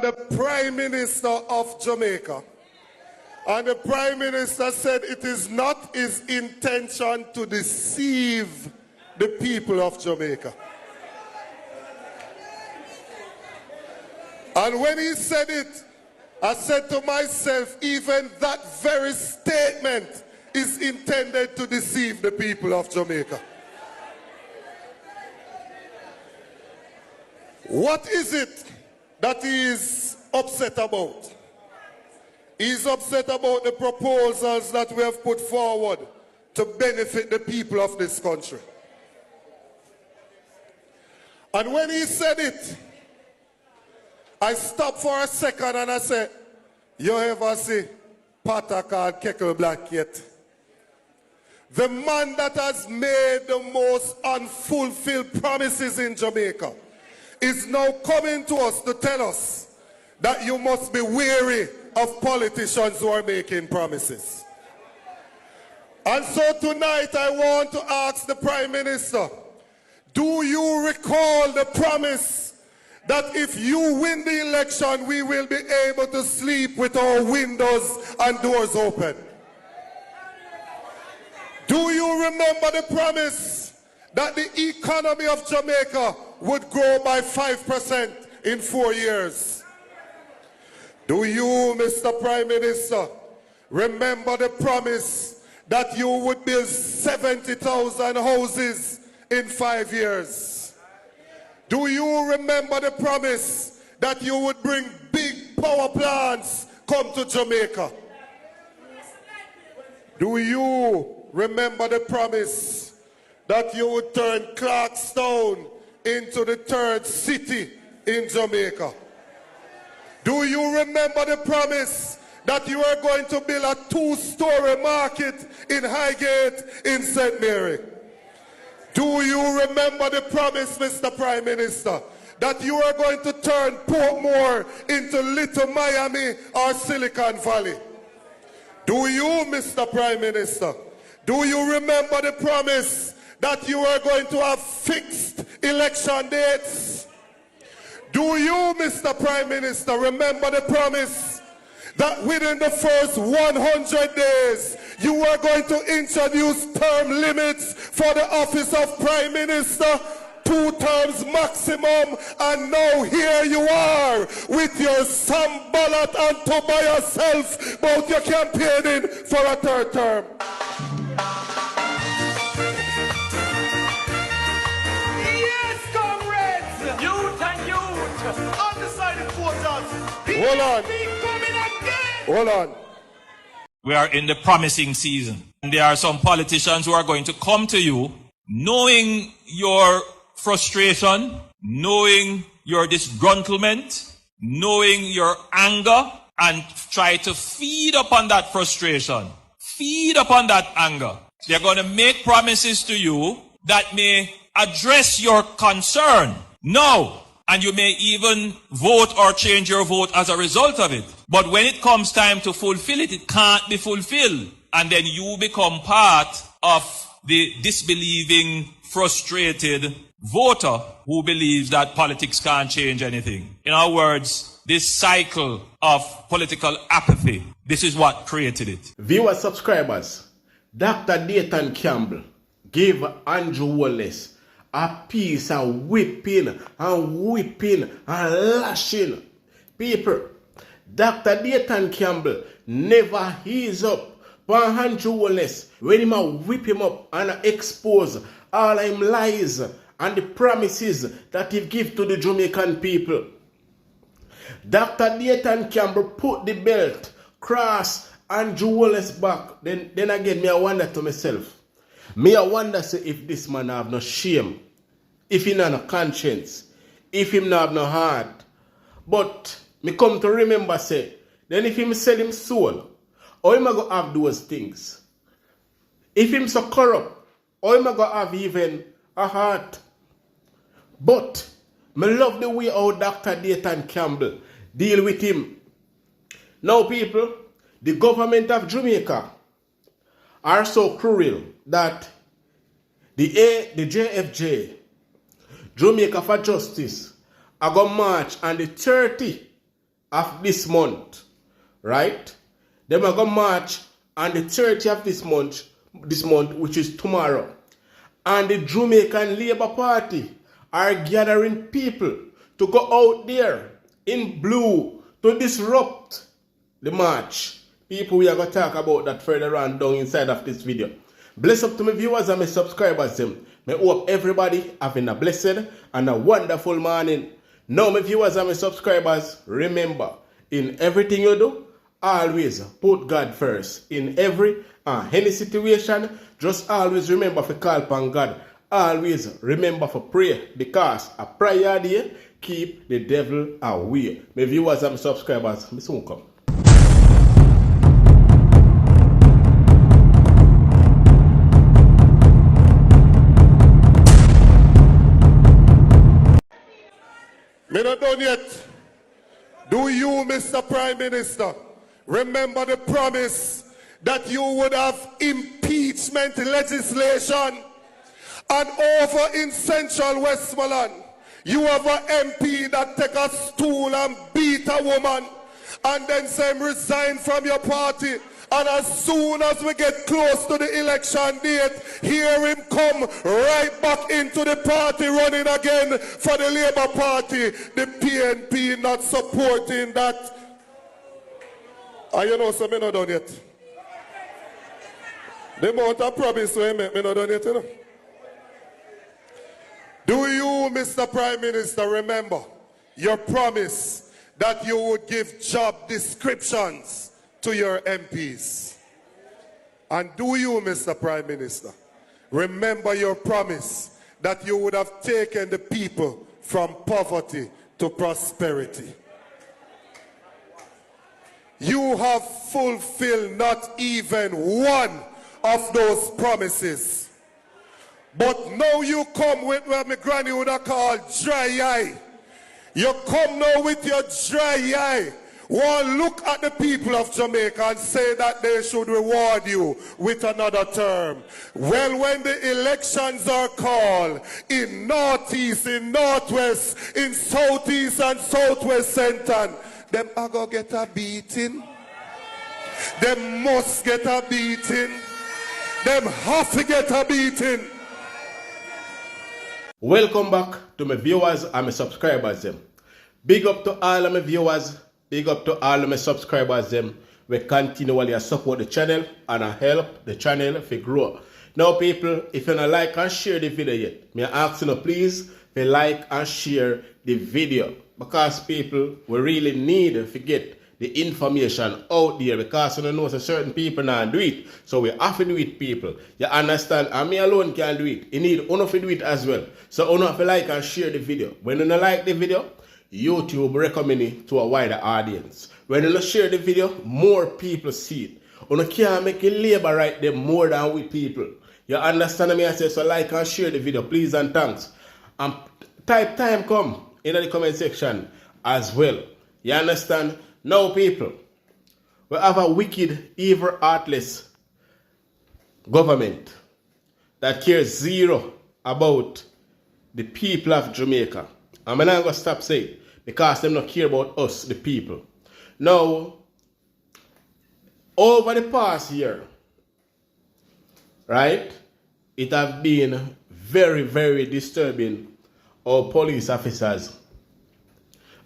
the Prime Minister of Jamaica. And the Prime Minister said it is not his intention to deceive the people of Jamaica. And when he said it, I said to myself, even that very statement is intended to deceive the people of Jamaica. What is it that he is upset about? He's upset about the proposals that we have put forward to benefit the people of this country. And when he said it, I stopped for a second and I said, you ever see Potter called Keckle Black yet? The man that has made the most unfulfilled promises in Jamaica is now coming to us to tell us that you must be wary of politicians who are making promises. And so tonight I want to ask the Prime Minister, do you recall the promise that if you win the election, we will be able to sleep with our windows and doors open? Do you remember the promise that the economy of Jamaica would grow by 5% in 4 years? Do you, Mr. Prime Minister, remember the promise that you would build 70,000 houses in 5 years? Do you remember the promise that you would bring big power plants come to Jamaica? Do you remember the promise that you would turn Clarkstown into the third city in Jamaica? Do you remember the promise that you are going to build a 2-story market in Highgate in St. Mary? Do you remember the promise, Mr. Prime Minister, that you are going to turn Portmore into Little Miami or Silicon Valley? Do you, Mr. Prime Minister, do you remember the promise that you are going to have fixed election dates? Do you, Mr. Prime Minister, remember the promise that within the first 100 days you are going to introduce term limits for the office of Prime Minister, 2 terms maximum, and now here you are with your Sam ballot and to by yourself, but you're campaigning for a 3rd term. Undecided voters. Hold on. Hold on. We are in the promising season. And there are some politicians who are going to come to you knowing your frustration, knowing your disgruntlement, knowing your anger, and try to feed upon that frustration, feed upon that anger. They're going to make promises to you that may address your concern. No. And you may even vote or change your vote as a result of it. But when it comes time to fulfill it, it can't be fulfilled. And then you become part of the disbelieving, frustrated voter who believes that politics can't change anything. In other words, this cycle of political apathy, this is what created it. Viewer subscribers, Dr. Dayton Campbell gave Andrew Holness a piece of whipping and lashing. People, Dr. Dayton Campbell never ease up on Andrew Holness when he whip him up and expose all him lies and the promises that he give to the Jamaican people. Dr. Dayton Campbell put the belt, cross Andrew Holness back. Then again, me I wonder to myself, me I wonder say if this man have no shame, if he not no conscience, if him not have no heart. But me come to remember say, then if him sell him soul, how him a go have those things? If him so corrupt, how him a go have even a heart? But me love the way how Dr. Dayton Campbell deal with him. Now people, the government of Jamaica are so cruel that the JFJ, Jamaica for Justice, are going to march on the 30th of this month, right? Them are going to march on the 30th of this month, which is tomorrow. And the Jamaican Labour Party are gathering people to go out there in blue to disrupt the march. People, we are going to talk about that further on down inside of this video. Bless up to my viewers and my subscribers. I hope everybody having a blessed and a wonderful morning. Now, my viewers and my subscribers, remember, in everything you do, always put God first. In any situation, just always remember to call upon God. Always remember to pray, because a prayer day keep the devil away. My viewers and my subscribers, I soon come. Me not done yet. Do you, Mr. Prime Minister, remember the promise that you would have impeachment legislation? And over in Central Westmoreland, you have an MP that take a stool and beat a woman and then say him resign from your party. And as soon as we get close to the election date, hear him come right back into the party running again for the Labour Party. The PNP not supporting that. And you know, so me not done yet. The amount of promise we make, me not done yet, you know. Do you, Mr. Prime Minister, remember your promise that you would give job descriptions to your MPs? And do you, Mr. Prime Minister, remember your promise that you would have taken the people from poverty to prosperity? You have fulfilled not even one of those promises. But now you come with what my granny would have called dry eye. You come now with your dry eye. One look at the people of Jamaica and say that they should reward you with another term. Well, when the elections are called in Northeast, in Northwest, in Southeast and Southwest Center, them are going to get a beating. Them must get a beating. Them have to get a beating. Welcome back to my viewers and my subscribers. Big up to all of my viewers. Big up to all of my subscribers. We continually support the channel and help the channel to grow. Now, people, if you don't like and share the video yet, may I ask you please to like and share the video, because people, we really need to get the information out there, because you know so certain people now do it. So we have to do it, people. You understand? And me alone can't do it. You need one to do it as well. So you have to like and share the video. When you don't like the video, YouTube recommend it to a wider audience. When you share the video, more people see it. You can't make it labor right there more than we people. You understand me? I say, so like and share the video, please and thanks. And type time come in the comment section as well. You understand? Now, people, we have a wicked, evil, heartless government that cares zero about the people of Jamaica. And I'm not going to stop saying, because they don't care about us, the people. Now, over the past year, right, it has been very, very disturbing how police officers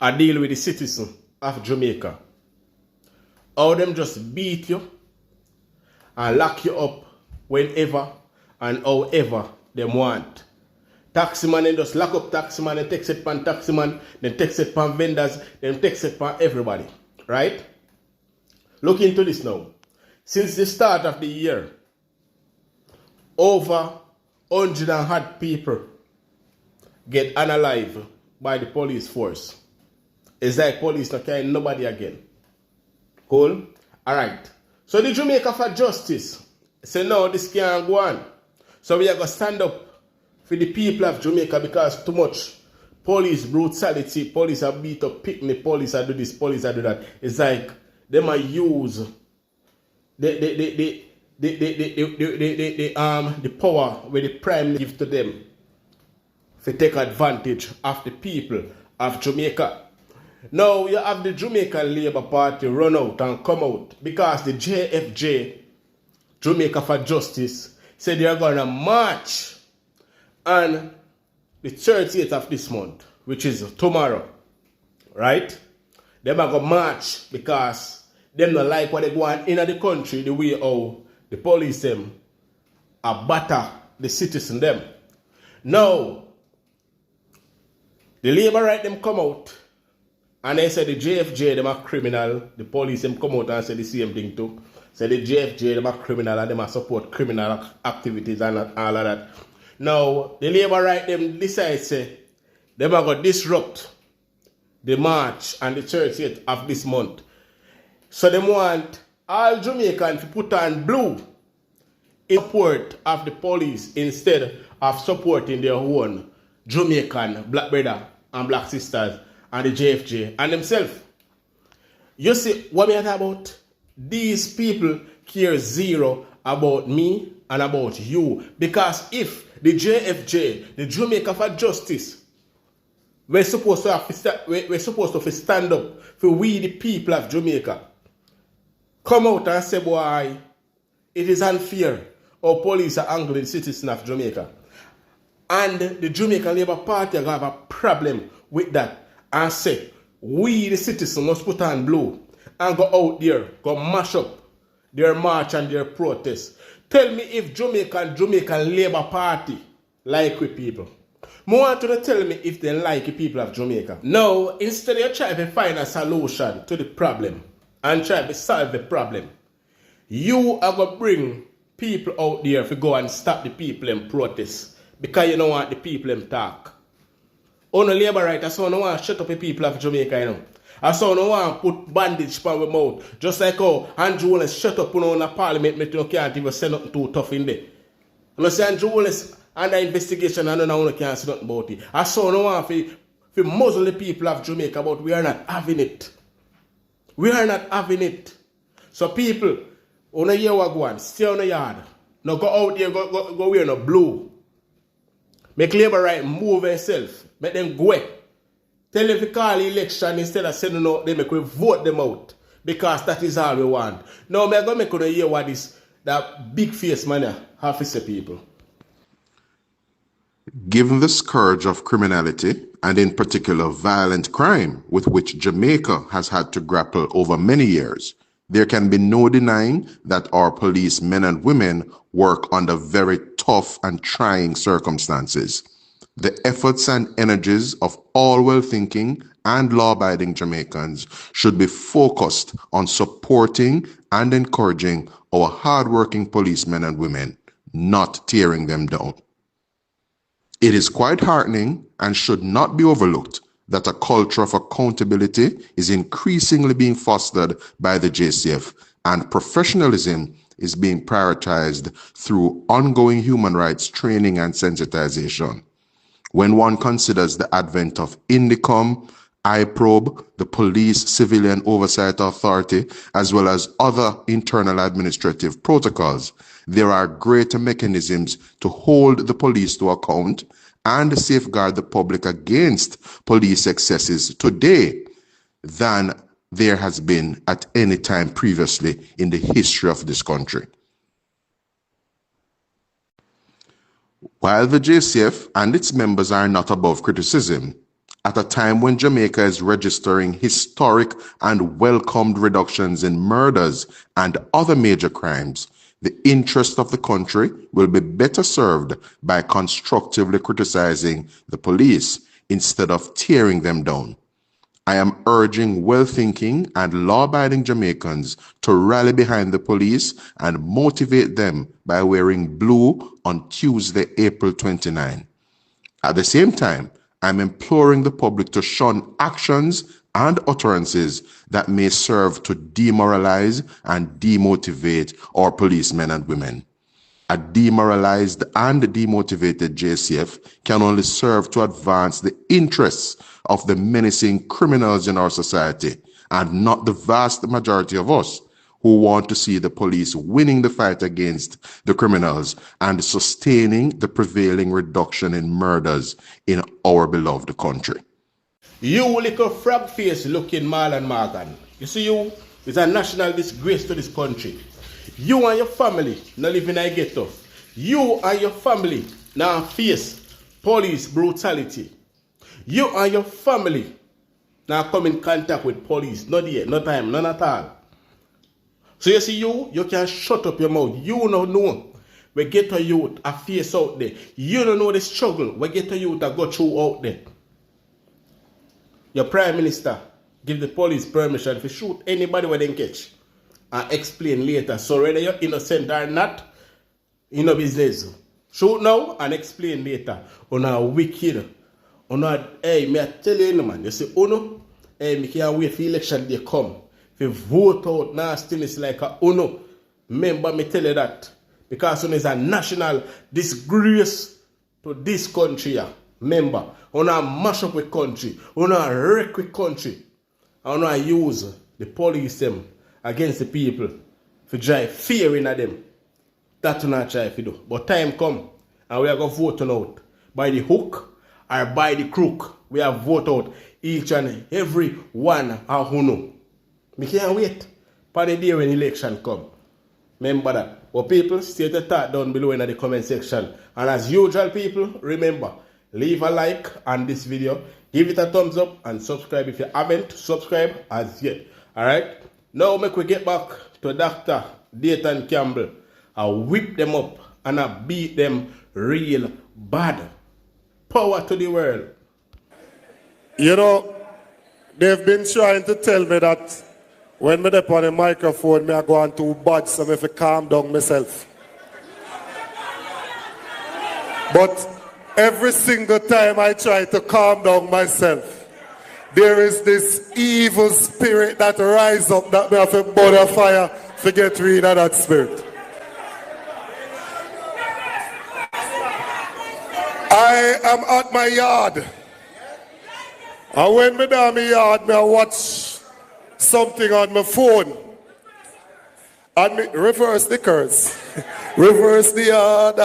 are dealing with the citizens of Jamaica. How them just beat you and lock you up whenever and however they want. Taximan, they just lock up taximan, they text it pan taximan, then text it pan vendors, then text it pan everybody. Right? Look into this now. Since the start of the year, over 100 and odd people get unalive by the police force. It's like police not carrying nobody again. Cool? Alright. So the Jamaica for Justice say no, this can't go on. So we are going to stand up for the people of Jamaica, because too much police brutality, police are beat up, pick me, police are do this, police are do that. It's like they might use the power where the prime give to them to take advantage of the people of Jamaica. Now you have the Jamaican Labour Party run out and come out because the JFJ, Jamaica for Justice, said they are going to march on the 30th of this month, which is tomorrow, right? They are going to march because them not like what they go on in the country, the way how the police them batter the citizen them. Now, the Labourite them come out and they say the JFJ them are criminal. The police them come out and say the same thing too. Say the JFJ them are criminal and them are support criminal activities and all of that. Now, the Labourite them decide say them are going to disrupt the march on the 30th of this month. So they want all Jamaicans to put on blue in support of the police instead of supporting their own Jamaican black brother and black sisters and the JFJ and themselves. You see what we are talking about? These people care zero about me and about you. Because if the JFJ, the Jamaica for Justice, we're supposed to stand up for we the people of Jamaica, come out and say, boy, it is unfair how police are angling the citizens of Jamaica. And the Jamaican Labour Party are going to have a problem with that and say, we the citizens must put on blue and go out there, go mash up their march and their protest. Tell me if Jamaican Labour Party like with people. I want you to tell me if they like the people of Jamaica. Now, instead of trying to find a solution to the problem and try to solve the problem, you are going to bring people out there to go and stop the people in protest because you don't want the people in talk. On the Labourite, I saw no one shut up the people of Jamaica, you know. I saw no one put bandage on my mouth. Just like how Andrew Holness shut up on a parliament meeting, you can't even say nothing too tough in there. And I say Andrew Holness under investigation and no one can't say nothing about it. I saw no one for muzzle the people of Jamaica, but we are not having it. We are not having it. So people, on a year go on, stay on the yard. Now go out there, go wear no blue. Make Labourite move themselves. Make them go. Tell them to call election instead of sending out them, make we vote them out. Because that is all we want. Now I'm going to make you hear what this that big face man have to say people. Given the scourge of criminality, and in particular violent crime with which Jamaica has had to grapple over many years, there can be no denying that our police men and women work under very tough and trying circumstances. The efforts and energies of all well-thinking and law-abiding Jamaicans should be focused on supporting and encouraging our hard-working policemen and women, not tearing them down. It is quite heartening and should not be overlooked that a culture of accountability is increasingly being fostered by the JCF, and professionalism is being prioritized through ongoing human rights training and sensitization. When one considers the advent of INDICOM, IPROBE, the Police Civilian Oversight Authority, as well as other internal administrative protocols, there are greater mechanisms to hold the police to account and safeguard the public against police excesses today than there has been at any time previously in the history of this country. While the JCF and its members are not above criticism, at a time when Jamaica is registering historic and welcomed reductions in murders and other major crimes, the interest of the country will be better served by constructively criticizing the police instead of tearing them down. I am urging well-thinking and law-abiding Jamaicans to rally behind the police and motivate them by wearing blue on Tuesday, April 29. At the same time, I'm imploring the public to shun actions and utterances that may serve to demoralize and demotivate our policemen and women. A demoralized and demotivated JCF can only serve to advance the interests of the menacing criminals in our society, and not the vast majority of us who want to see the police winning the fight against the criminals and sustaining the prevailing reduction in murders in our beloved country. You little frog face looking Marlon Morgan. You see you is a national disgrace to this country. You and your family not living in a ghetto. You and your family now face police brutality. You and your family now come in contact with police. Not yet, no time, none at all. So you see you can shut up your mouth. You don't know. We get a youth a face out there. You don't know the struggle. We get a youth a go through out there. Your Prime Minister give the police permission to shoot anybody where they catch. And explain later. So whether you're innocent or not, you know business. Shoot now and explain later. On a wicked. On a, hey, me I tell you, man. You see, Uno, hey, me can't wait for election day come. If you vote out nastiness like a Uno, remember me tell you that. Because Uno is a national disgrace to this country. Yeah. Remember, Uno mash up with country. Uno wreck with country. And Uno use the police them against the people to drive fear in them. That's what I try to do. But time come and we are going to vote out by the hook or by the crook. We have vote out each and every one of who know. We can't wait for the day when election come. Remember that. But people, state your thought down below in the comment section. And as usual, people, remember, leave a like on this video, give it a thumbs up, and subscribe if you haven't subscribed as yet. Alright? Now make we get back to Dr. Dayton Campbell. I whip them up and I beat them real bad. Power to the world. You know, they've been trying to tell me that when me up on the microphone, me I go on too bad, so me have to calm down myself. But every single time I try to calm down myself, there is this evil spirit that rises up that me have to burn a fire to get rid of that spirit. I am at my yard. And when me down my yard, me I watch something on my phone. And me reverse the curse. Reverse the yard.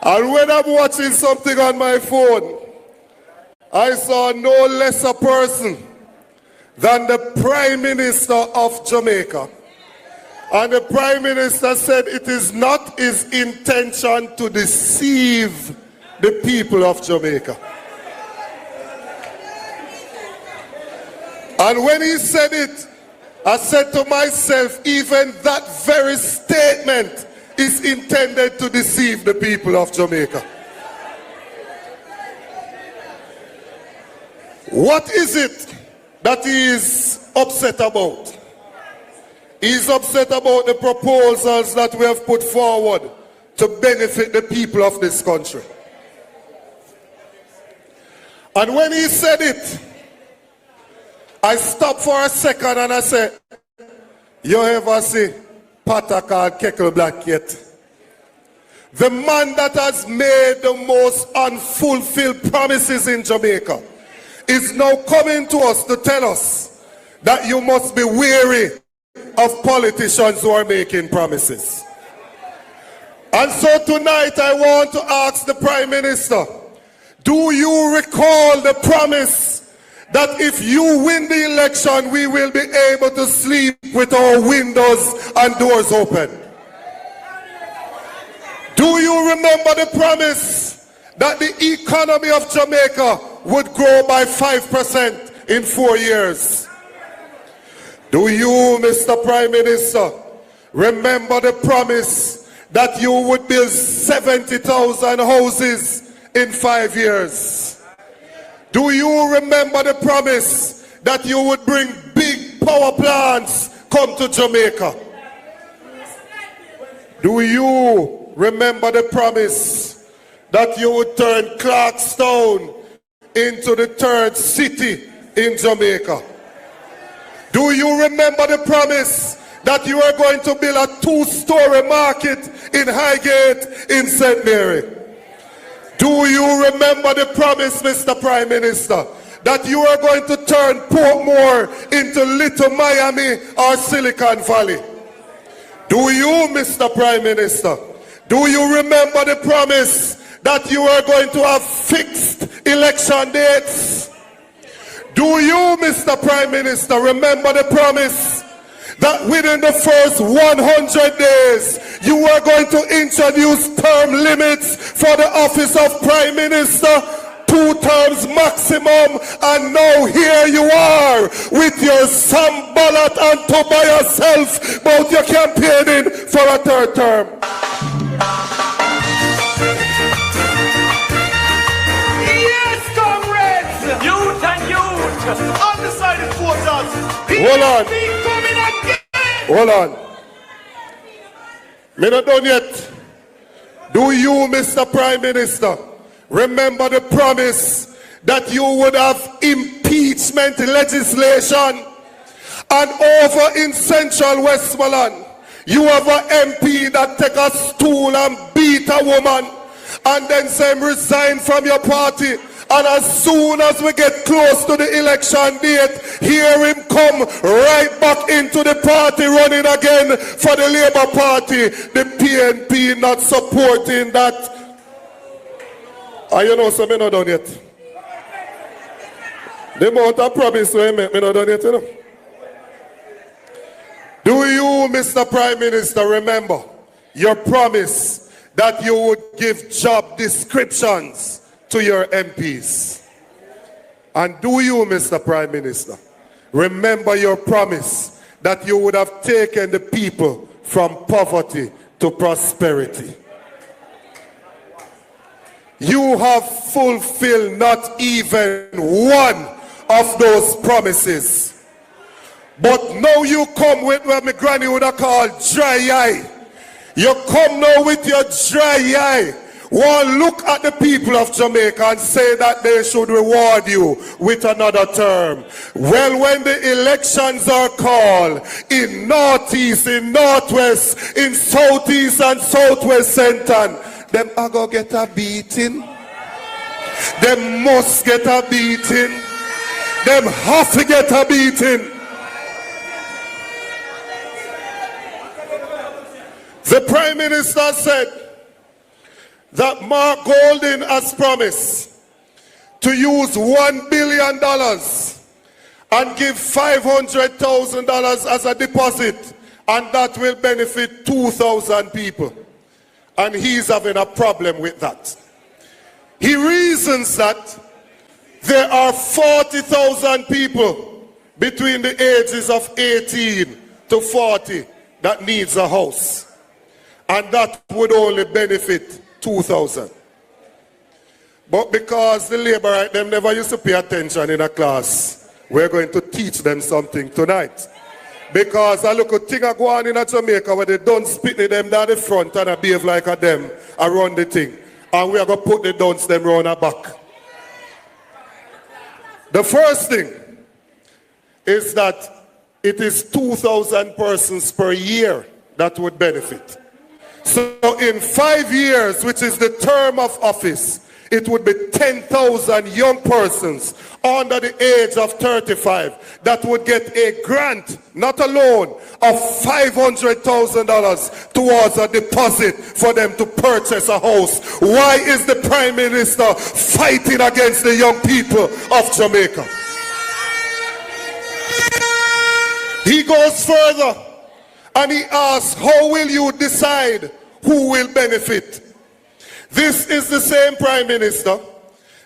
And when I'm watching something on my phone, I saw no lesser person than the Prime Minister of Jamaica. And the Prime Minister said it is not his intention to deceive the people of Jamaica. And when he said it, I said to myself, even that very statement is intended to deceive the people of Jamaica. What is it that he is upset about? He's upset about the proposals that we have put forward to benefit the people of this country. And when he said it, I stopped for a second and I said, you ever see Pata called Keckle Black yet? The man that has made the most unfulfilled promises in Jamaica is now coming to us to tell us that you must be wary of politicians who are making promises. And so tonight I want to ask the Prime Minister, do you recall the promise that if you win the election, we will be able to sleep with our windows and doors open? Do you remember the promise that the economy of Jamaica would grow by 5% in 4 years? Do you, Mr. Prime Minister, remember the promise that you would build 70,000 houses in 5 years? Do you remember the promise that you would bring big power plants come to Jamaica? Do you remember the promise that you would turn Clarkstown into the third city in Jamaica? Do you remember the promise that you are going to build a 2-story market in Highgate in St. Mary? Do you remember the promise, Mr. Prime Minister, that you are going to turn Portmore into Little Miami or Silicon Valley? Do you, Mr. Prime Minister, do you remember the promise that you are going to have fixed election dates? Do you, Mr. Prime Minister, remember the promise that within the first 100 days you are going to introduce term limits for the office of Prime Minister, 2 terms maximum, and now here you are with your Sam ballot and to by yourself, but you're campaigning for a 3rd term. Yes, comrades! Youth and youth! Undecided voters! Hold on. Coming again! Hold on. Me not done yet. Do you, Mr. Prime Minister, remember the promise that you would have impeachment legislation? And over in Central Westmoreland, you have an MP that take a stool and beat a woman and then say resign from your party. And as soon as we get close to the election date, hear him come right back into the party running again for the Labour Party. The PNP not supporting that. And you know, so me not done yet. The amount of promise we make, me not done yet, you know. Do you, Mr. Prime Minister, remember your promise that you would give job descriptions to your MPs? And do you, Mr. Prime Minister, remember your promise that you would have taken the people from poverty to prosperity? You have fulfilled not even one of those promises. But now you come with what my granny would have called dry eye. You come now with your dry eye. One look at the people of Jamaica and say that they should reward you with another term. Well, when the elections are called in Northeast, in Northwest, in Southeast and Southwest Centre, them are going to get a beating. Them must get a beating. Them have to get a beating. The Prime Minister said that Mark Golding has promised to use $1 billion and give $500,000 as a deposit, and that will benefit 2,000 people. And he's having a problem with that. He reasons that there are 40,000 people between the ages of 18 to 40 that needs a house. And that would only benefit 2,000. But because the Labourite, them never used to pay attention in a class, we're going to teach them something tonight. Because I look at thing I go on in Jamaica where they don't spit them down the front and I behave like a them around the thing. And we are going to put the dunce them round our back. The first thing is that it is 2,000 persons per year that would benefit. So in 5 years, which is the term of office, it would be 10,000 young persons under the age of 35 that would get a grant, not a loan, of $500,000 towards a deposit for them to purchase a house. Why is the Prime Minister fighting against the young people of Jamaica? He goes further and he asks, how will you decide who will benefit? This is the same Prime Minister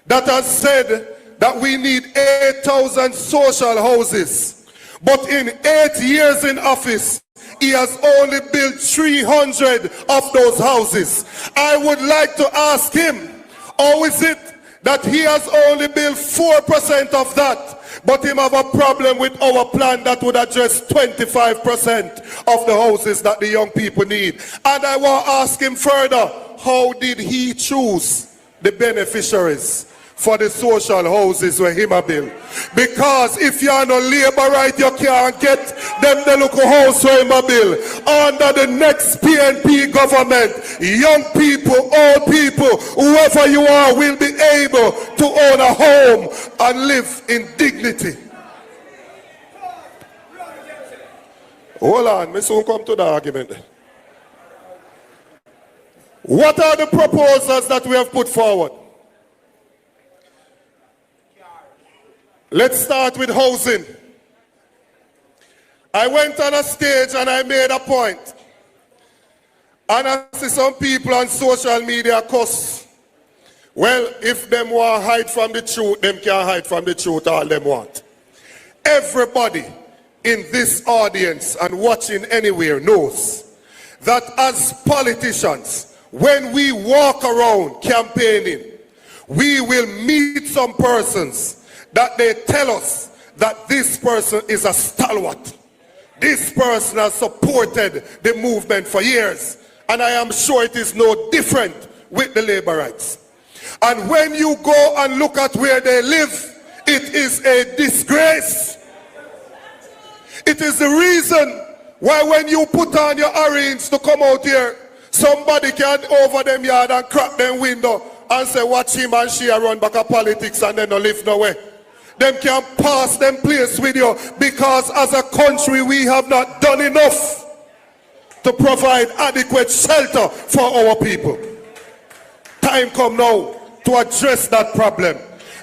that has said that we need 8,000 social houses. But in 8 years in office, he has only built 300 of those houses. I would like to ask him, how is it that he has only built 4% of that, but him have a problem with our plan that would address 25% of the houses that the young people need? And I want to ask him further, how did he choose the beneficiaries for the social houses where him a build? Because if you are no Labourite, you can't get them the local house where him a build. Under the next PNP government, young people, old people, whoever you are, will be able to own a home and live in dignity. Hold on, me soon come to the argument. What are the proposals that we have put forward? Let's start with housing. I went on a stage and I made a point. And I see some people on social media cuss. Well, if them want to hide from the truth, them can hide from the truth all them want. Everybody in this audience and watching anywhere knows that as politicians, when we walk around campaigning, we will meet some persons that they tell us that this person is a stalwart. This person has supported the movement for years. And I am sure it is no different with the Labourites. And when you go and look at where they live, it is a disgrace. It is the reason why when you put on your orange to come out here, somebody can over them yard and crack them window and say watch him and she run back of politics and then no live nowhere. Them can pass them place with you because as a country we have not done enough to provide adequate shelter for our people. Time come now to address that problem.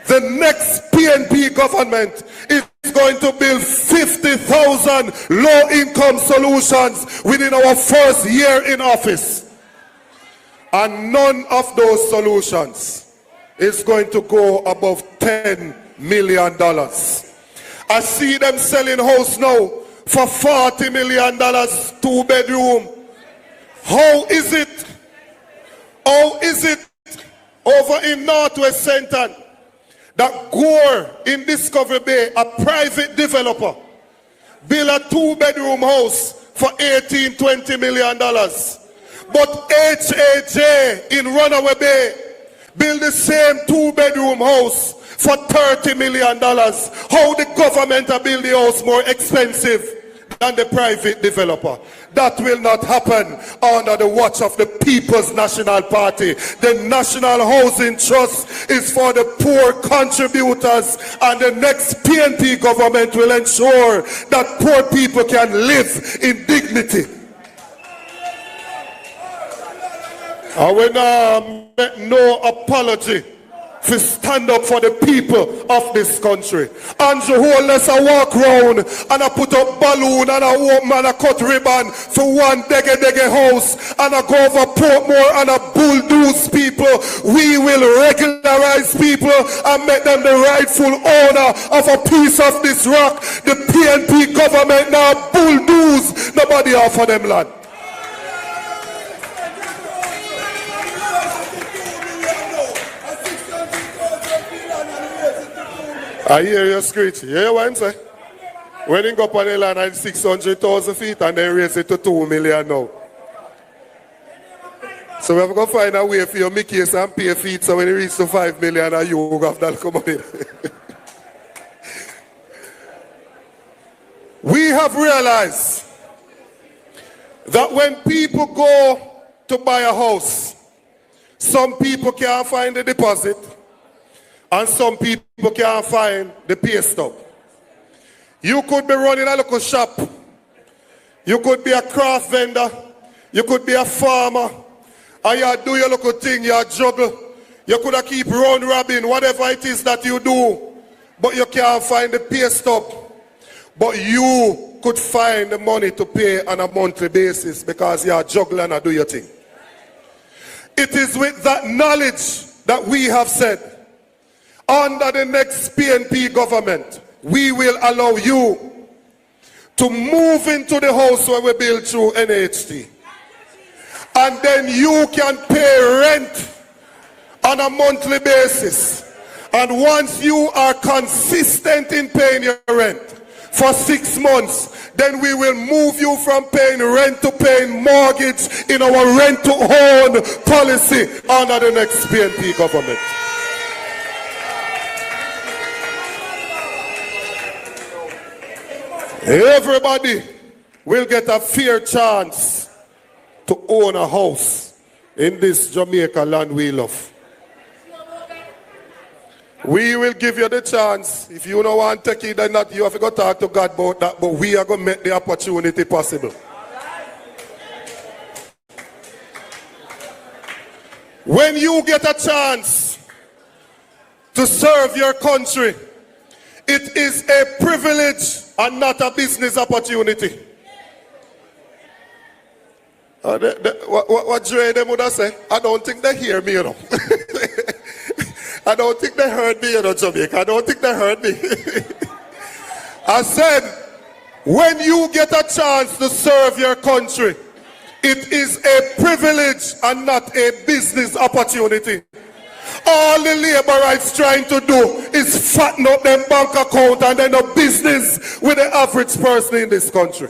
The next PNP government is going to build 50,000 low-income solutions within our first year in office. And none of those solutions is going to go above $10 million. I see them selling house now for $40 million, 2-bedroom. How is it? How is it over in Northwest Centre that Gore in Discovery Bay, a private developer, built a 2-bedroom house for $18-20 million? But JFJ in Runaway Bay built the same 2-bedroom house for $30 million. How the government are building the house more expensive than the private developer? That will not happen under the watch of the People's National Party. The National Housing Trust is for the poor contributors, and the next PNP government will ensure that poor people can live in dignity. I will not make no apology to stand up for the people of this country. Andrew Holness I walk round and I put up balloon and I open and I cut ribbon for one dege house and I go over Portmore and I bulldoze people. We will regularize people and make them the rightful owner of a piece of this rock. The PNP government now bulldoze nobody offer them land. I hear you screech. You hear what I'm saying? When you go up on the land at 600,000 feet and then raise it to 2 million now. So we have to find a way for you to make case and pay feet so when you reach to 5 million and you have that come in. We have realized that when people go to buy a house, some people can't find the deposit. And some people can't find the pay stub. You could be running a local shop. You could be a craft vendor. You could be a farmer. And you do your local thing, you juggle. You could keep round robbing, whatever it is that you do. But you can't find the pay stub. But you could find the money to pay on a monthly basis because you are juggling and do your thing. It is with that knowledge that we have said, under the next PNP government, we will allow you to move into the house where we build through NHT. And then you can pay rent on a monthly basis. And once you are consistent in paying your rent for 6 months, then we will move you from paying rent to paying mortgage in our rent to own policy under the next PNP government. Everybody will get a fair chance to own a house in this Jamaica land we love. We will give you the chance. If you don't want to take it, then not, you have to go talk to God about that, but we are going to make the opportunity possible. When you get a chance to serve your country, it is a privilege and not a business opportunity. What Dre them would have said, I don't think they hear me, you know. I don't think they heard me, you know, Jamaica. I don't think they heard me. I said, when you get a chance to serve your country, it is a privilege and not a business opportunity. All the Labourites trying to do is fatten up their bank account and then a business with the average person in this country.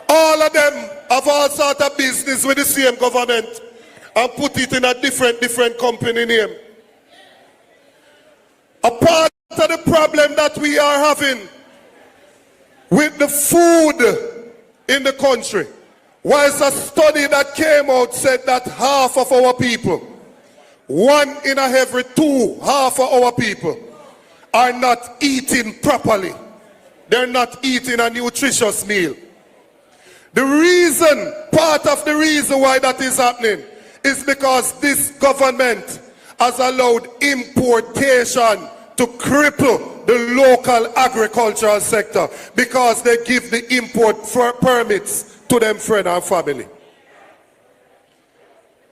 All of them have all sort of business with the same government and put it in a different company name. A part of the problem that we are having with the food in the country was a study that came out said that half of our people, 1 in every 2, half of our people are not eating properly. They're not eating a nutritious meal. The reason, part of the reason why that is happening is because this government has allowed importation to cripple the local agricultural sector because they give the import permits to them friend and family.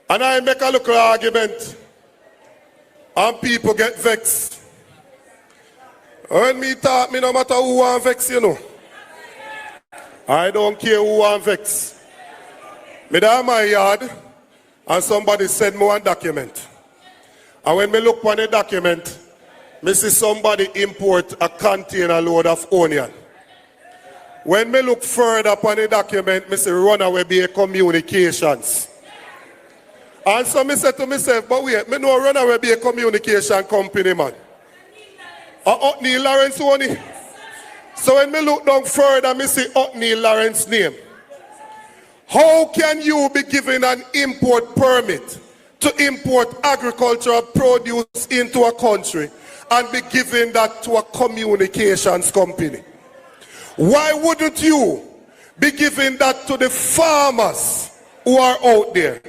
And I make a little argument and people get vexed. When me talk, me no matter who want vex, you know. I don't care who want vex. Me down my yard and somebody send me one document. And when me look on the document, me see somebody import a container load of onion. When me look further upon the document, me see Runaway Bay Communications. And so me say to myself, but wait, me know Runaway Bay Communication Company, man. Neil Lawrence only. So when me look down further, me see Neil Lawrence name. How can you be given an import permit to import agricultural produce into a country and be giving that to a communications company? Why wouldn't you be giving that to the farmers who are out there?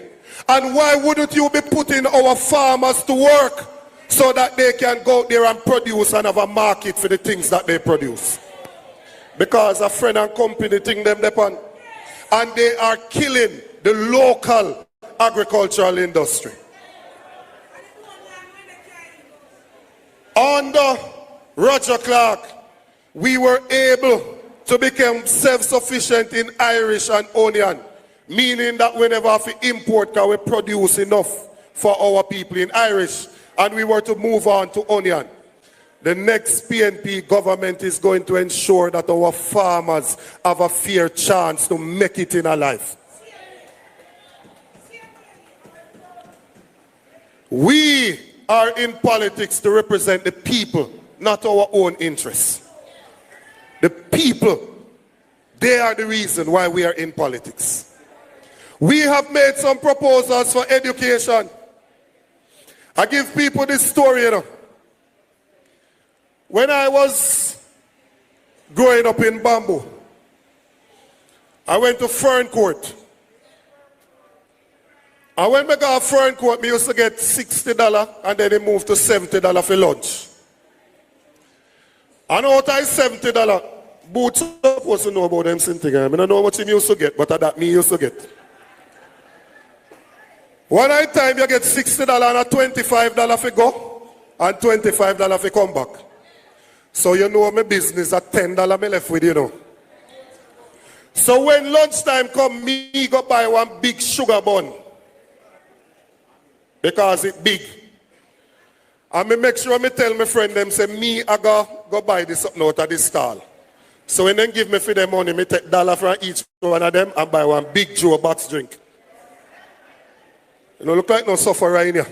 And why wouldn't you be putting our farmers to work so that they can go out there and produce and have a market for the things that they produce? Because a friend and company thing them depend. And they are killing the local agricultural industry. Under Roger Clark, we were able to become self-sufficient in Irish and onion, meaning that whenever we import, we produce enough for our people in Irish, and we were to move on to onion. The next PNP government is going to ensure that our farmers have a fair chance to make it in a life. We are in politics to represent the people, not our own interests. The people, they are the reason why we are in politics. We have made some proposals for education. I give people this story, you know. When I was growing up in Bamboo, I went to Fern Court. And when I got Fern Court, I used to get $60 and then it moved to $70 for lunch. And out of $70, Boots supposed to know about them same thing. I don't know how much he used to get, but that me used to get. One night time you get $60 and $25 for go and $25 for come back. So you know my business at $10 me left with, you know. So when lunchtime come, me go buy one big sugar bun. Because it's big. And me make sure me tell my friend them say me I go buy this something out of this stall. So when they give me for them money, me take $1 from each one of them and buy one big Joe box drink. You know, look like no sufferer in here.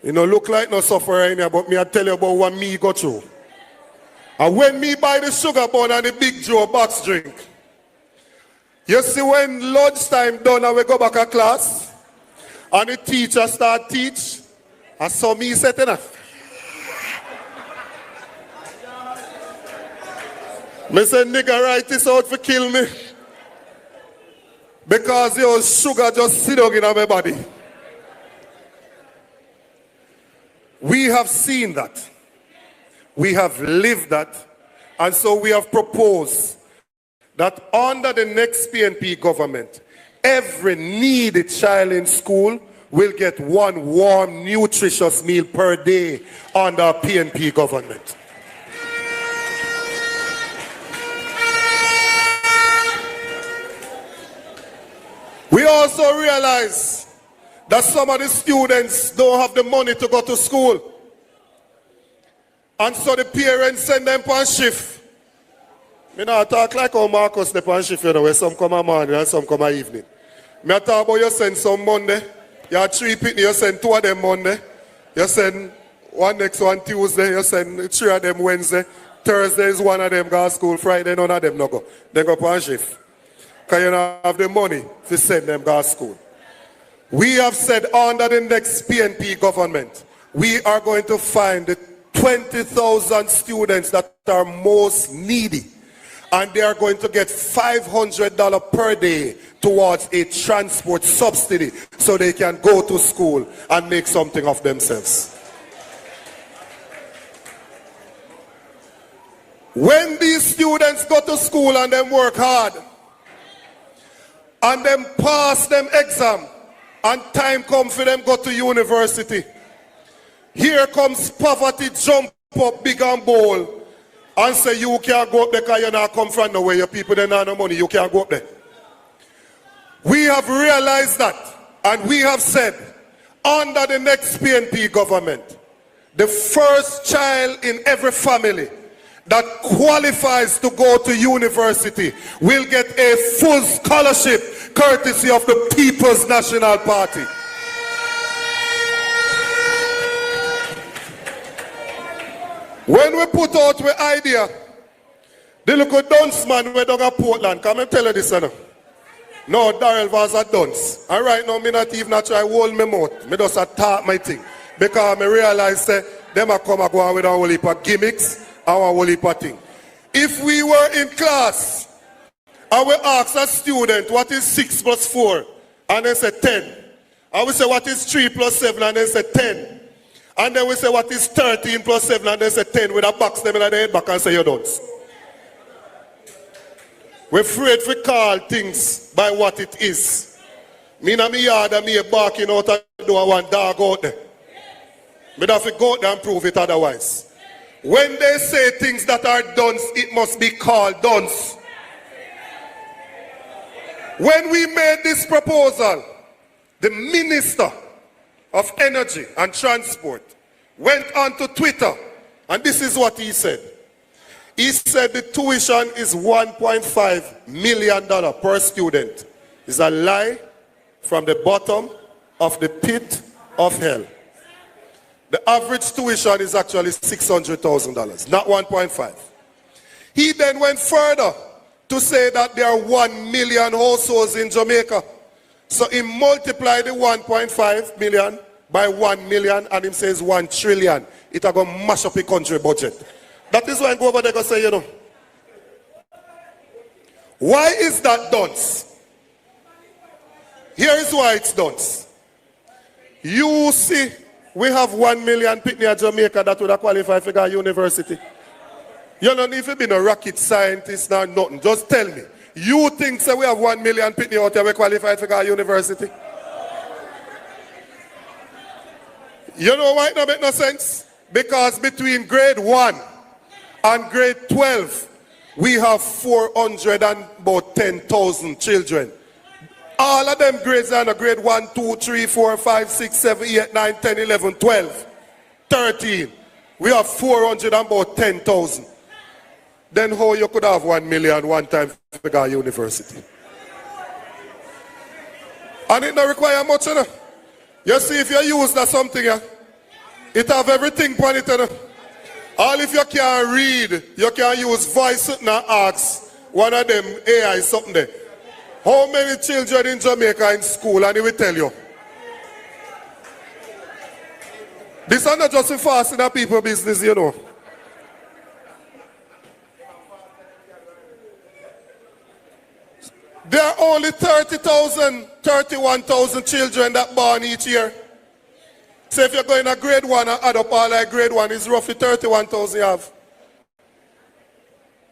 You know, look like no sufferer in here, but me I tell you about what me go through. And when me buy the sugar bun and the big Joe box drink, you see when lunchtime done and we go back to class, and the teacher start teach, I saw me setting up. Me say, nigga, write this out for kill me. Because your sugar just sit down in my body. We have seen that. We have lived that. And so we have proposed that under the next PNP government, every needy child in school will get one warm, nutritious meal per day under our PNP government. We also realize that some of the students don't have the money to go to school. And so the parents send them on shift. Me not talk like how Marcus they on shift, you know, where some come a morning and some come a evening. Me talk about you send some Monday. You have 3 people, you send 2 of them Monday. You send one next one Tuesday. You send 3 of them Wednesday. Thursday is one of them go to school. Friday, none of them no go. They go on shift. Because you don't have the money to send them to school. We have said under the next PNP government, we are going to find the 20,000 students that are most needy. And they are going to get $500 per day towards a transport subsidy so they can go to school and make something of themselves. When these students go to school and them work hard and them pass them exam and time come for them go to university, here comes poverty jump up big and bold and say you can't go up there because you not come from nowhere, your people don't have no money, you can't go up there. We have realized that, and we have said under the next PNP government, the first child in every family that qualifies to go to university will get a full scholarship courtesy of the People's National Party. When we put out the idea, the little dunce man we down at Portland, come and tell you this, no? No, Darrell was a dunce. And right now, me not even try to hold my mouth. Me just talk my thing. Because I realize that them are come and go on with a whole heap of gimmicks and a whole heap of thing. If we were in class and we ask a student what is 6 plus 4 and they say 10. And we say what is 3 plus 7 and they say 10. And then we say what is 13 plus 7 and they say 10 with a box them in the head back and say you don't. We're afraid to call things by what it is. Me in my yard and me barking out the door one dog out there. Me have to go out there and prove it otherwise. When they say things that are done, it must be called done. When we made this proposal, the Minister of Energy and Transport went onto Twitter, and this is what he said. He said the tuition is $1.5 million per student. It's a lie from the bottom of the pit of hell. The average tuition is actually $600,000, not 1.5. He then went further to say that there are 1 million households in Jamaica. So he multiplied the 1.5 million by 1 million and he says 1 trillion. It are going to mash up the country budget. That is why I go over there and say, you know, why is that done? Here is why it's done. You see, we have 1 million people in Jamaica that would have qualified for university. You don't need to be no rocket scientist or nothing. Just tell me. You think so we have 1 million people out there we qualified for university? You know why it don't make no sense? Because between grade 1 and grade 12, we have 410,000 children. All of them grades are grade 1, 2, 3, 4, 5, 6, 7, 8, 9, 10, 11, 12, 13. We have 410,000. Then how you could have 1 million one time to go to university? And it don't require much, you know. You see, if you use that something, it have everything on it, you know. All if you can't read, you can use voice and ask one of them AI something there. How many children in Jamaica in school, and he will tell you. This is not just fast in the people business, you know. There are only 30,000, 31,000 children that born each year. So if you're going to grade 1 and add up all like grade 1, it's roughly 31,000 you have.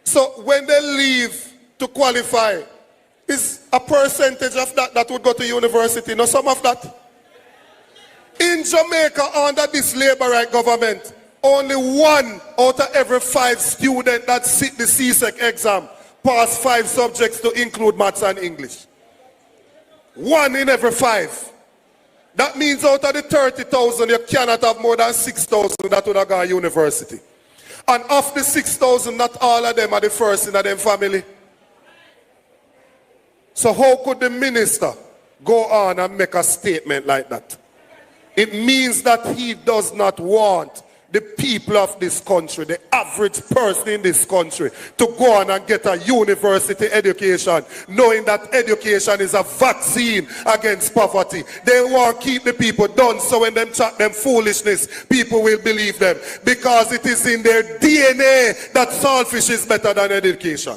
So when they leave to qualify, it's a percentage of that would go to university, not some of that. In Jamaica, under this Labourite government, only 1 out of every 5 students that sit the CSEC exam pass 5 subjects to include maths and English. 1 in every 5. That means out of the 30,000, you cannot have more than 6,000 that would have gone to university. And of the 6,000, not all of them are the first in their family. So how could the minister go on and make a statement like that? It means that he does not want the people of this country, the average person in this country, to go on and get a university education, knowing that education is a vaccine against poverty. They want to keep the people down, so when them chat them foolishness, people will believe them. Because it is in their DNA that saltfish is better than education.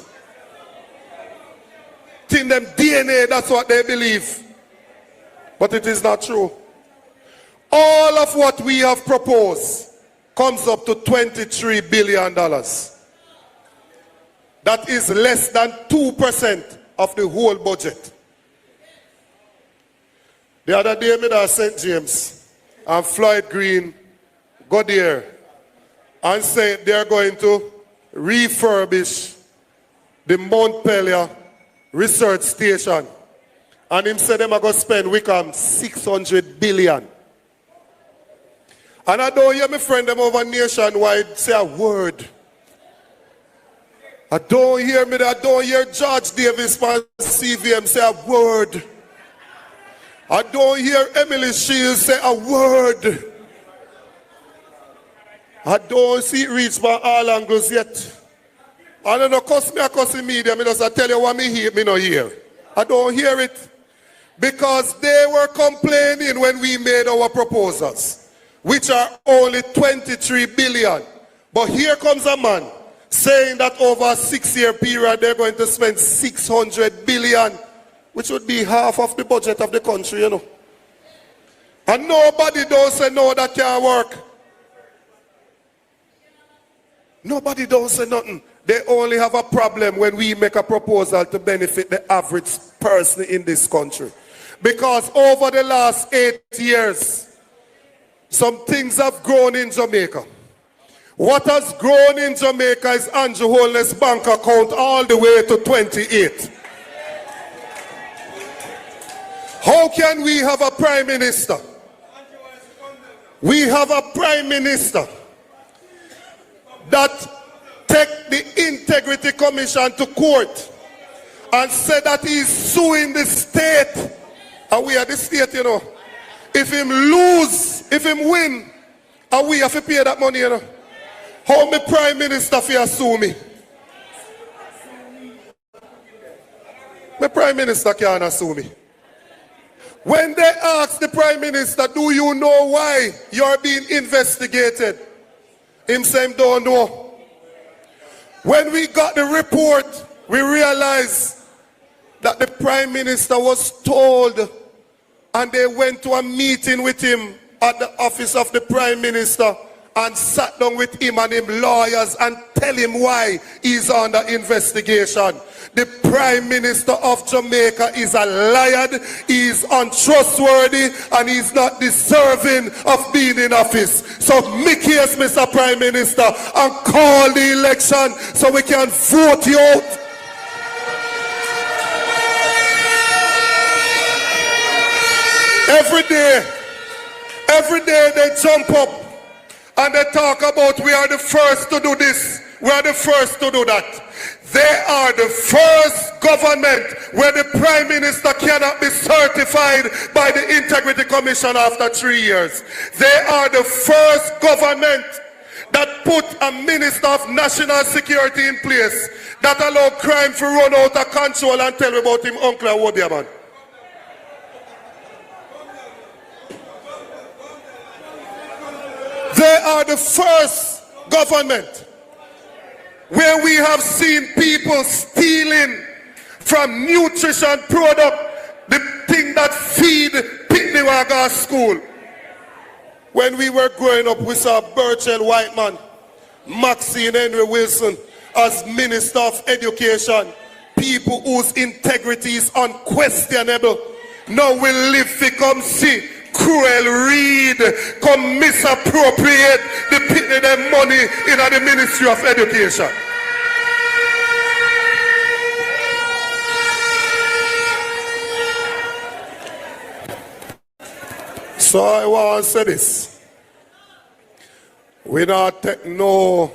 In them DNA, that's what they believe. But it is not true. All of what we have proposed comes up to $23 billion. That is less than 2% of the whole budget. The other day, I at St. James and Floyd Green got there and said they are going to refurbish the Montpelier research station. And him said them are going to spend Wickham 600 billion. And I don't hear my friend them over nationwide say a word. I don't hear George Davis from CVM say a word. I don't hear Emily Shields say a word. I don't see it reach by all angles yet. I don't know, cuss me media, me just tell you what me hear, me no hear. I don't hear it. Because they were complaining when we made our proposals, which are only 23 billion. But here comes a man saying that over a 6-year period they're going to spend 600 billion, which would be half of the budget of the country, you know. And nobody don't say no, that can't work. Nobody don't say nothing. They only have a problem when we make a proposal to benefit the average person in this country. Because over the last 8 years, some things have grown in Jamaica. What has grown in Jamaica is Andrew Holness' bank account all the way to 28. How can we have a prime minister? We have a prime minister that take the Integrity Commission to court and said that he's suing the state. And we are the state, you know. If him lose, if him win, and we have to pay that money, you know. How my prime minister for sue me? My prime minister can't sue me. When they ask the prime minister, do you know why you're being investigated? Him saying, don't know. When we got the report, we realized that the prime minister was told, and they went to a meeting with him at the office of the prime minister and sat down with him and him lawyers and tell him why he's under investigation. The prime minister of Jamaica is a liar, he's untrustworthy, and he's not deserving of being in office. So make case, Mr. Prime Minister, and call the election so we can vote you out. Every day they jump up and they talk about we are the first to do this, we are the first to do that. They are the first government where the Prime Minister cannot be certified by the Integrity Commission after 3 years. They are the first government that put a Minister of National Security in place that allowed crime to run out of control and tell me about him uncle Awobia, man. They are the first government where we have seen people stealing from nutrition product, the thing that feed Pitney Waga school. When we were growing up, we saw Burchell Whiteman, Maxine Henry Wilson as Minister of Education. People whose integrity is unquestionable. Now we live to come see Cruel Reed come misappropriate the money in the Ministry of Education. So I want to say this. We not take no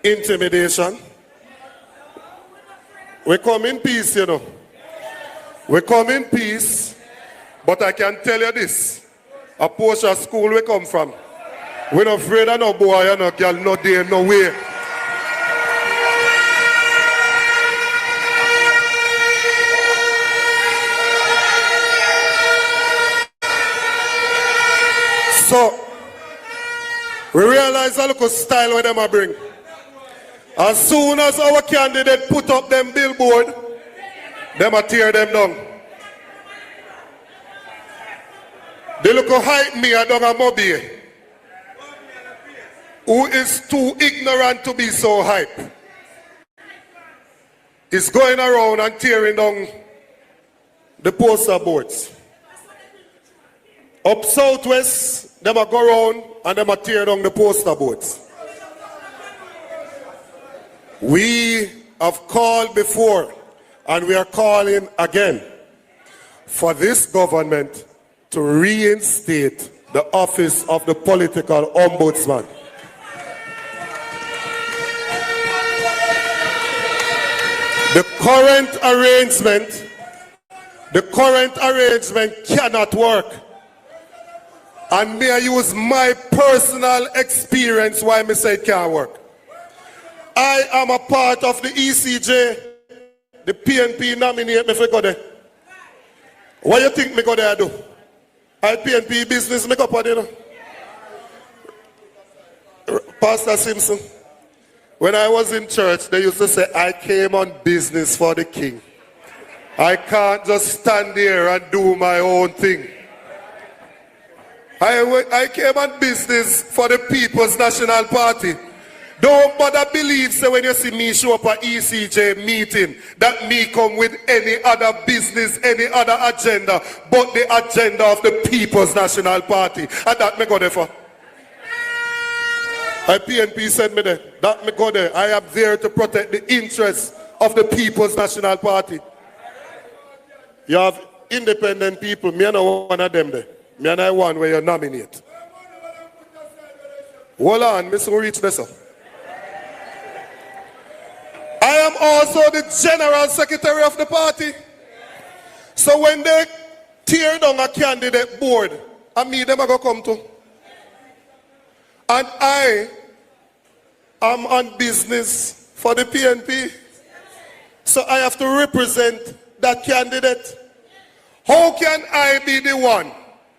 intimidation. We come in peace, you know. We come in peace, but I can tell you this. A Portia school we come from. We're not afraid of no boy and no girl, no day, no way. So, we realize a look of style where them a bring. As soon as our candidate put up them billboard, them a tear them down. They look of hype me a down a mobile. Who is too ignorant to be so hype. Is going around and tearing down the poster boards. Up southwest, them a go around and them a tear down the poster boards. We have called before and we are calling again for this government to reinstate the office of the political ombudsman. The current arrangement cannot work. And may I use my personal experience why I say it can't work. I am a part of the ECJ. The PNP nominate me for go there. What do you think me go there do? I PNP business make up on you know. Pastor Simpson, when I was in church, they used to say, I came on business for the king. I can't just stand there and do my own thing. I came on business for the People's National Party. Don't bother believe, say when you see me show up at ECJ meeting, that me come with any other business, any other agenda, but the agenda of the People's National Party. And that me go there for. PNP sent me there. That me go there. I am there to protect the interests of the People's National Party. You have independent people. Me and I one of them there. Me and I one where you nominate. Hold on, me soon reach this up. I am also the general secretary of the party. So when they tear down a candidate board, and me them are going to come to. And I am on business for the PNP. So I have to represent that candidate. How can I be the one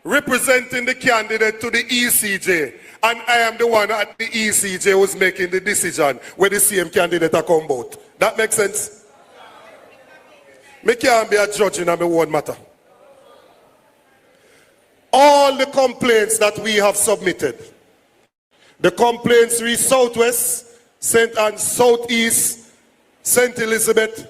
representing the candidate to the ECJ? And I am the one at the ECJ who's making the decision where the same candidate are come out. That makes sense? Me can't be a judge in my own matter. All the complaints that we have submitted, the complaints reach Southwest, St. Anne, Southeast, St. Elizabeth,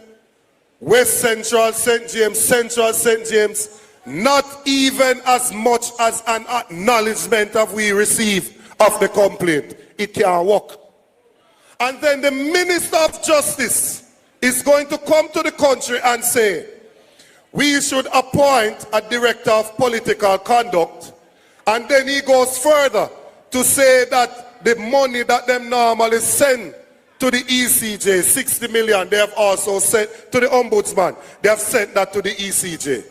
West Central, St. James, Central, St. James, not even as much as an acknowledgement have we received of the complaint. It can't work. And then the Minister of Justice is going to come to the country and say, we should appoint a director of political conduct. And then he goes further to say that the money that them normally send to the ECJ, 60 million, they have also sent to the ombudsman. They have sent that to the ECJ.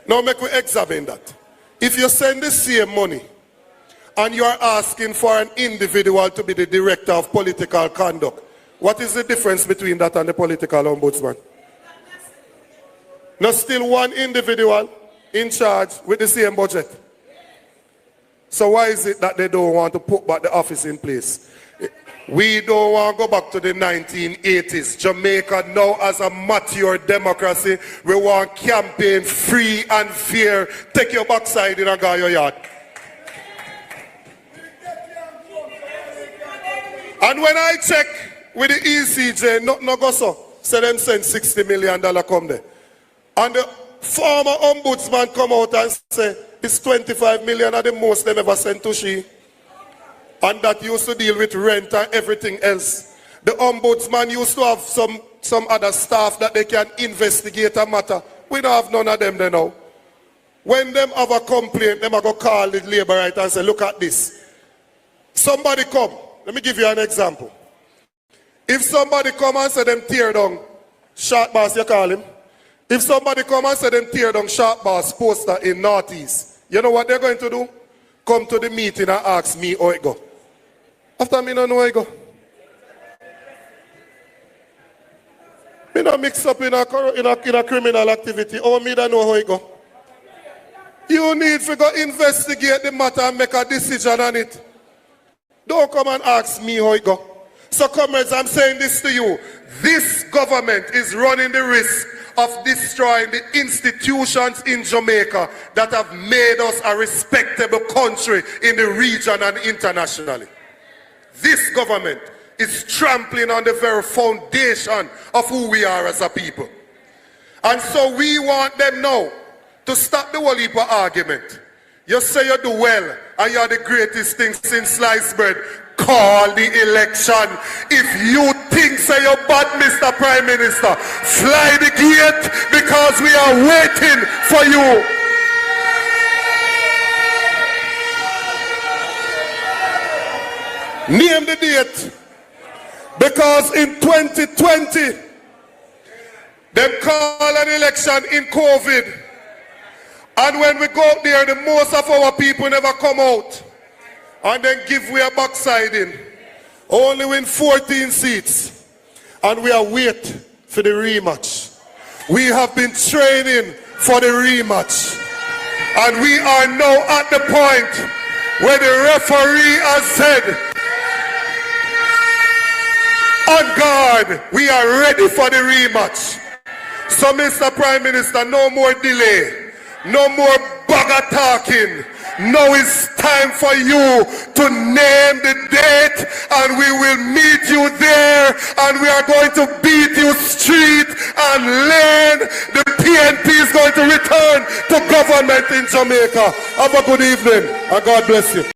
Now make we examine that. If you send the same money and you are asking for an individual to be the director of political conduct, what is the difference between that and the political ombudsman? Now still one individual in charge with the same budget. So why is it that they don't want to put back the office in place? We don't want to go back to the 1980s. Jamaica now as a mature democracy. We want campaign free and fair. Take your backside in a guy your yard. And when I check with the ECJ, no go so. Say them send $60 million come there. And the former ombudsman come out and say, it's 25 million at the most them ever sent to she. And that used to deal with rent and everything else. The ombudsman used to have some other staff that they can investigate a matter. We don't have none of them there now. When them have a complaint, them are going to call the Labourite and say, look at this. Somebody come. Let me give you an example. If somebody come and say them tear down Sharp Boss, you call him. If somebody come and say them tear down Sharp Boss poster in Northeast, you know what they're going to do? Come to the meeting and ask me how it go. After me don't know how it go. Me not mix up in a criminal activity. Or me don't know how it go. You need to go investigate the matter and make a decision on it. Don't come and ask me how it go. So comrades, I'm saying this to you. This government is running the risk of destroying the institutions in Jamaica that have made us a respectable country in the region and internationally. This government is trampling on the very foundation of who we are as a people. And so we want them now to stop the whole heap of argument. You say you do well and you're the greatest thing since sliced bread. Call the election. If you think say you're bad, Mr. Prime Minister, fly the gate because we are waiting for you. Name the date. Because in 2020, they call an election in COVID. And when we go there, the most of our people never come out. And then give we a backsliding. Only win 14 seats. And we are waiting for the rematch. We have been training for the rematch. And we are now at the point where the referee has said, on guard, we are ready for the rematch. So Mr. Prime Minister, no more delay. No more bugger talking. Now it's time for you to name the date and we will meet you there and we are going to beat you street and land. The PNP is going to return to government in Jamaica. Have a good evening and God bless you.